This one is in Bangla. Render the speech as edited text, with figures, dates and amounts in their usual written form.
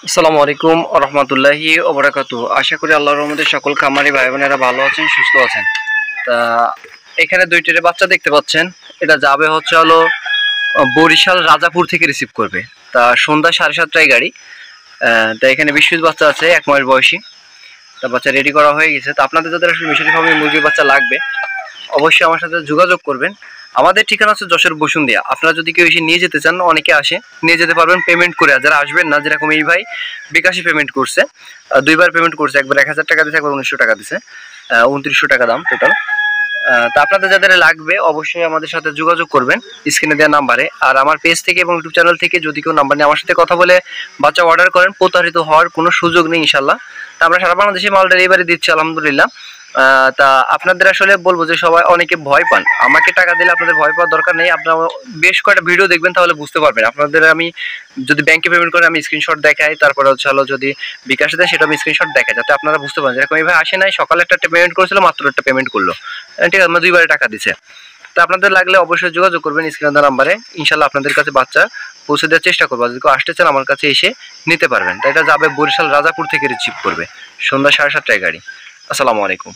আসসালামু আলাইকুম ওয়া রাহমাতুল্লাহি ওয়া বারাকাতুহু। আশা করি আল্লাহর রহমতে সকল খামারি ভাই বোনেরা ভালো আছেন, সুস্থ আছেন। তা এখানে দুইটারে বাচ্চা দেখতে পাচ্ছেন, এটা যাবে হচ্ছে হলো বরিশাল রাজাপুর থেকে রিসিভ করবে। তা সন্ধ্যা 7:30টায় গাড়ি। তা এখানে 20 পিস বাচ্চা আছে, 1 মাস বয়সী। তা বাচ্চা রেডি করা হয়ে গেছে। তা আপনাদের যাদের আসলে মিশরি ফার্মে মুরগির বাচ্চা লাগবে অবশ্যই আমার সাথে যোগাযোগ করবেন। আমাদের ঠিকানা হচ্ছে যশোর বসুন্ধিয়া। আপনারা যদি কেউ এসে নিয়ে যেতে চান, অনেকে আসে নিয়ে যেতে পারবেন পেমেন্ট করে। আর যারা আসবেন না, যেরকম এই ভাই বিকাশে পেমেন্ট করছে, দুইবার পেমেন্ট করছে, একবার 1000 টাকা দিছে, একবার 1900 টাকা দিছে, 2900 টাকা দাম টোটাল। তা আপনাদের যাদের লাগবে অবশ্যই আমাদের সাথে যোগাযোগ করবেন স্ক্রিনে দেওয়া নাম্বারে। আর আমার পেজ থেকে এবং ইউটিউব চ্যানেল থেকে যদি কেউ নাম্বার নিয়ে আমার সাথে কথা বলে বাচ্চা অর্ডার করেন, প্রতারিত হওয়ার কোনো সুযোগ নেই ইনশাল্লাহ। তা আমরা সারা বাংলাদেশে মাল ডেলিভারি দিচ্ছি আলহামদুলিল্লাহ। তা আপনাদের আসলে বলবো যে সবাই অনেকে ভয় পান, আমাকে টাকা দিলে আপনাদের ভয় পাওয়ার দরকার নেই। আপনারা বেশ কয়েকটা ভিডিও দেখবেন, তাহলে বুঝতে পারবেন। আপনাদের আমি যদি ব্যাংকে পেমেন্ট করে আমি স্ক্রিনশট দেখাই, তারপরে হচ্ছে হলো যদি বিকাশে দেয় সেটা আমি স্ক্রিনশট দেখাই, যাতে আপনারা বুঝতে পারেন। যেরকম এইভাবে আসে নাই, সকালে একটা পেমেন্ট করেছিল, মাত্র একটা পেমেন্ট করলো, ঠিক আছে, আমার 2বারে টাকা দিছে। তো আপনাদের লাগলে অবশ্যই যোগাযোগ করবেন স্ক্রিনে দেওয়া নাম্বারে। ইনশাল্লাহ আপনাদের কাছে বাচ্চা পৌঁছে দেওয়ার চেষ্টা করবো। যদি কেউ আসতে চান আমার কাছে এসে নিতে পারবেন। তাই এটা যাবে বরিশাল রাজাপুর থেকে রিসিভ করবে, সন্ধ্যা 7:30টায় গাড়ি। আসসালামু আলাইকুম।